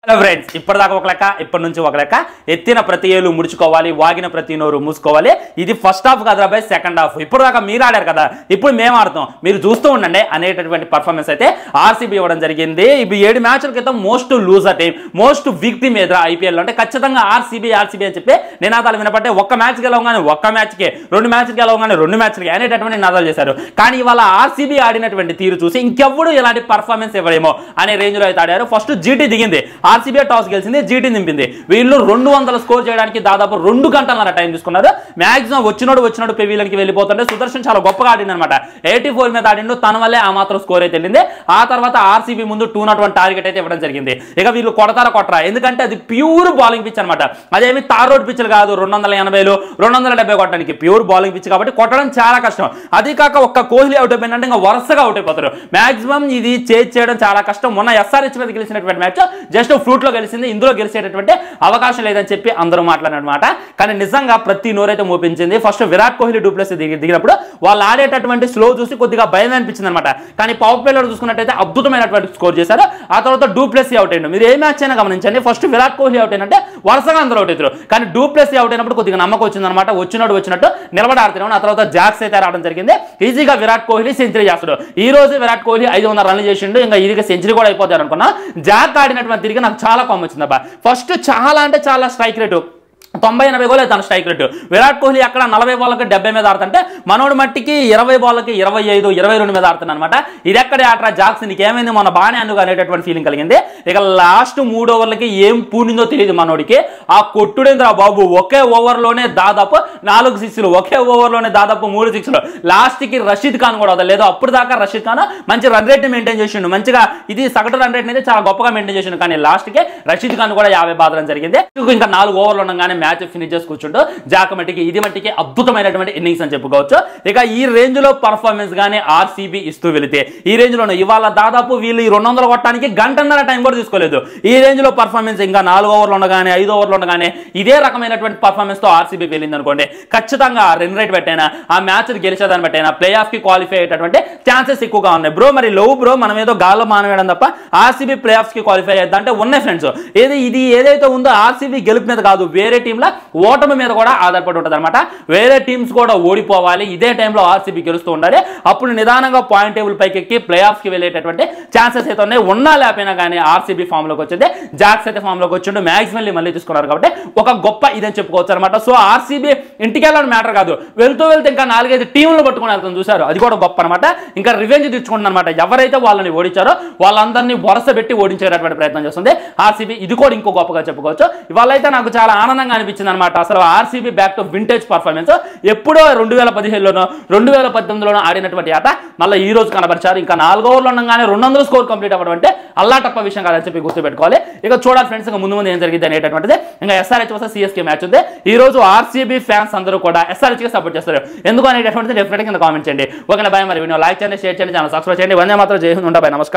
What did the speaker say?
Hello friends, ఇప్పటిదాకా ఒక లెక్క, ఇప్పటి నుంచి ఒక లెక్క. ఎత్తిన ప్రతి ఏళ్ళు ముడుచుకోవాలి, వాగిన ప్రతి నోరు మూసుకోవాలి. ఇది ఫస్ట్ హాఫ్ కాదురా బై, సెకండ్ హాఫ్. ఇప్పటిదాకా మీరు ఆడారు కదా, ఇప్పుడు మేము ఆడతాం, మీరు చూస్తూ ఉండండి అనేటటువంటి పర్ఫార్మెన్స్ అయితే ఆర్సీబీ ఇవ్వడం జరిగింది. ఇప్పుడు 7 మ్యాచ్ల క్రితం most loser team, most week team ఎదురు ఐపీఎల్ అంటే ఖచ్చితంగా ఆర్సీబీ అని చెప్పి నినాదాలు వినపట్టే ఒక్క మ్యాచ్ గెలవగానే ఒక్క మ్యాచ్కి, 2 మ్యాచ్లు గెలవగానే 2 మ్యాచ్లకి అనేటటువంటి నినాదాలు చేశారు. కానీ ఇవాళ ఆర్సీబీ ఆడినటువంటి తీరు చూసి ఇంకెవ్వడు ఇలాంటి పర్ఫార్మెన్స్ ఇవ్వడేమో అనే రేంజ్ లో అయితే ఆడారు. ఫస్ట్ జీటీ దిగింది, ఆర్సీబీ టాస్ గెలిచింది, జీటీ నింపింది. వీళ్ళు 200 స్కోర్ చేయడానికి దాదాపు 2 గంటల టైం తీసుకున్నారు. మాక్సిమం వచ్చినోడు పెవీలకి వెళ్ళిపోతుంటే సుదర్శన్ చాలా గొప్పగా ఆడింది అనమాట. 84 మీద ఆడిండు, తన వల్లే ఆ మాత్రం స్కోర్ అయితే వెళ్ళింది. ఆ తర్వాత ఆర్సీబీ ముందు 201 టార్గెట్ అయితే ఇవ్వడం జరిగింది. ఇక వీళ్ళు కొట్టరా ఎందుకంటే అది ప్యూర్ బౌలింగ్ పిచ్ అనమాట. అదేమి తార్ రోడ్ పిచ్లు కాదు, 280 270 కొట్టడానికి ప్యూర్ బౌలింగ్ పిచ్ కాబట్టి కొట్టడం చాలా కష్టం. అది కాక ఒక్క కోహ్లీ అవుట్ అయిపోయిందంటే ఇంకా వరుసగా అవుట్ అయిపోతారు. మాక్సిమం ఇది చేజ్ చేయడం చాలా కష్టం. మొన్న ఎస్ఆర్హెచ్ మీద గెలిచినటువంటి మ్యాచ్ జస్ట్ ఫ్లూట్ లో గెలిచింది, ఇందులో గెలిచేటటువంటి అవకాశం లేదని చెప్పి అందరూ మాట్లాడినమాట. కానీ నిజంగా ప్రతి నోరైతే మోపించింది. ఫస్ట్ విరాట్ కోహ్లీ డూప్లెస్ దిగినప్పుడు వాళ్ళు ఆడేటటువంటి స్లో చూసి కొద్దిగా భయం అనిపించింది అనమాట. కానీ పవర్ ప్లేలో చూసుకున్నట్టయితే అద్భుతమైనటువంటి స్కోర్ చేశారు. ఆ తర్వాత డూప్లెస్ అవుట్ అయ్యిండు. మీరు ఏ మ్యాచ్ అయినా గమనించండి, ఫస్ట్ విరాట్ కోహ్లీ అవుట్ అయినంటే వరుసగా అందరూ అవుట్ అవుతారు. కానీ డూప్లెస్ అవుట్ అయినప్పుడు కొద్దిగా నమ్మకం వచ్చిందనమాట. వచ్చినట్టు నిలబడి ఆడుతున్నాడు. ఆ తర్వాత జాక్స్ అయితే రావడం జరిగింది. ఈజీగా విరాట్ కోహ్లీ సెంచరీ చేస్తాడు. ఈ రోజు విరాట్ కోహ్లీ 500 రన్లు చేసిండు. ఇంకా ఈజీగా సెంచరీ కూడా అయిపోతారు అనుకున్నా. జాక్ ఆడినటువంటి తిరిగి నాకు చాలా కామ్ వచ్చిందబ్బా. ఫస్ట్ చాలా అంటే చాలా స్ట్రైక్ రేటు 90-80 గోల్ అవుతాను స్ట్రైక్ రేటు. విరాట్ కోహ్లీ అక్కడ 40 బాల్కి 70 మీద ఆడుతుంటే మనోడు మట్టికి 20 బాల్కి 25-22 మీద ఆడుతున్నాను అనమాట. ఇది ఎక్కడే ఆటరా జాక్స్, నీకేమైంది మొన్న బాగానే అందుకు అనేటటువంటి ఫీలింగ్ కలిగింది. ఇక లాస్ట్ 3 ఓవర్లకి ఏం పూనిందో తెలియదు మనోడికి. ఆ కొట్టుడేంద్రా బాబు, ఒకే ఓవర్లోనే దాదాపు 4 సిక్స్లు, ఒకే ఓవర్లోనే దాదాపు 3 సిక్స్లు. లాస్ట్కి రషీద్ ఖాన్ కూడా వదలలేదు. అప్పుడు దాకా రషీద్ ఖాన్ మంచి రన్ రేట్ని మెయింటైన్ చేసిండు, మంచిగా ఇది సగటు రన్ రేట్ని అయితే చాలా గొప్పగా మెయింటైన్ చేసిండు. కానీ లాస్ట్కి రషీద్ ఖాన్ కూడా 50 బాధడం జరిగింది. ఇంకా 4 ఓవర్లు ఉండగానే మ్యాచ్ ఫినిష్ చేసి కూర్చుంటూ జాక్ మట్టికి ఇది మట్టికి అద్భుతమైనటువంటి ఇన్నింగ్స్ అని చెప్పుకోవచ్చు. ఇక ఈ రేంజ్ లో పర్ఫార్మెన్స్ గానీ ఆర్సీబీ ఇస్తూ వెళితే ఈ రేంజ్ లోనే ఇవాళ దాదాపు వీళ్ళు 200 కొట్టడానికి గంటన్నర టైం కూడా తీసుకోలేదు. ఈ రేంజ్ లో పర్ఫార్మెన్స్ ఇంకా 4 ఓవర్లు ఉండగానే 5 ఓవర్లు ఉండగానే ఇదే రకమైనటువంటి పర్ఫార్మెన్స్ తో ఆర్సీబీ వెళ్ళింది అనుకోండి, ఖచ్చితంగా రన్ రేట్ పెట్టైనా ఆ మ్యాచ్ గెలిచేదాన్ని బట్టైనా ప్లే ఆఫ్ కి క్వాలిఫై అయ్యేటటువంటి ఛాన్సెస్ ఎక్కువగా ఉన్నాయి. బ్రో మరి బ్రో మనం ఏదో గాల్లో మానవేయడం తప్ప ఆర్సీబీ ప్లే ఆఫ్స్ కి క్వాలిఫై అయ్యేది అంటే ఉన్నాయి ఫ్రెండ్స్. ఇది ఏదైతే ఉందో ఆర్సీబీ గెలుపు మీద కాదు, వేరే టీంల ఓటమి మీద కూడా ఆధారపడి ఉంటుంది అనమాట. వేరే టీమ్స్ కూడా ఓడిపోవాలి, ఇదే టైంలో ఆర్సీబీ గెలుస్తూ ఉండాలి. అప్పుడు నిదానంగా పాయింట్ టేబుల్ పైకి ఎక్కి ప్లే ఆఫ్ కి వెళ్ళేటటువంటి ఛాన్సెస్ అయితే ఉన్నాయి. ఉన్నా లేకపోయినా కానీ ఆర్సీబీ ఫామ్ లోకి వచ్చింది, జాక్స్ అయితే ఫామ్ లోకి వచ్చిండు, మ్యాక్సిమల్లీ మళ్ళీ తీసుకున్నారు కాబట్టి ఒక గొప్ప ఇదని చెప్పుకోవచ్చు అనమాట. సో ఆర్సీబీ ఇంటికి వెళ్ళడం మ్యాటర్ కాదు, వెళ్తూ ఇంకా 4-5 టీంలు పట్టుకుని వెళ్తాం చూసారు, అది కూడా గొప్ప అనమాట. ఇంకా రివెంజ్ తెచ్చుకుంటుంది అనమాట. ఎవరైతే వాళ్ళని ఓడించారో వాళ్ళందరినీ వరుస పెట్టి ఓడించేటటువంటి ప్రయత్నం చేస్తుంది ఆర్సీబీ. ఇది కూడా ఇంకో గొప్పగా చెప్పుకోవచ్చు. ఇవాళ అయితే నాకు చాలా ఆనందంగా అనిపించింది అనమాట. అసలు RCB back to vintage performance. ఎప్పుడో 2015లోనో 2018లోనో ఆడినటువంటి ఆట మళ్ళీ ఈ రోజు కనబరిచారు. ఇంకా 4 ఓవర్లు ఉండగానే 200 స్కోర్ కంప్లీట్ అవ్వడం అంటే అల్లాటప్ప విషయం కాదని చెప్పి గుర్తుపెట్టుకోవాలి. ఇక చూడాలి ఫ్రెండ్స్, ఇంకా ముందు ఏం జరిగింది అనేటటువంటిది. ఇంకా ఎస్ఆర్హెచ్ వర్సెస్ సిఎస్కే మ్యాచ్ ఉంది. ఈ రోజు ఆర్సీబీ ఫ్యాన్స్ అందరూ కూడా ఎస్ఆర్హెచ్ కి సపోర్ట్ చేస్తారు. ఎందుకు అనేటటువంటిది డెఫినెట్ గా కామెంట్ చేయండి. ఓకేనా బాయ్. మరి వీడియో లైక్ చేయండి, షేర్ చేయండి, ఛానల్ సబ్స్క్రైబ్ చేయండి. వందే మాత్రం జై హింద్. ఉంటా బాయ్, నమస్కారం.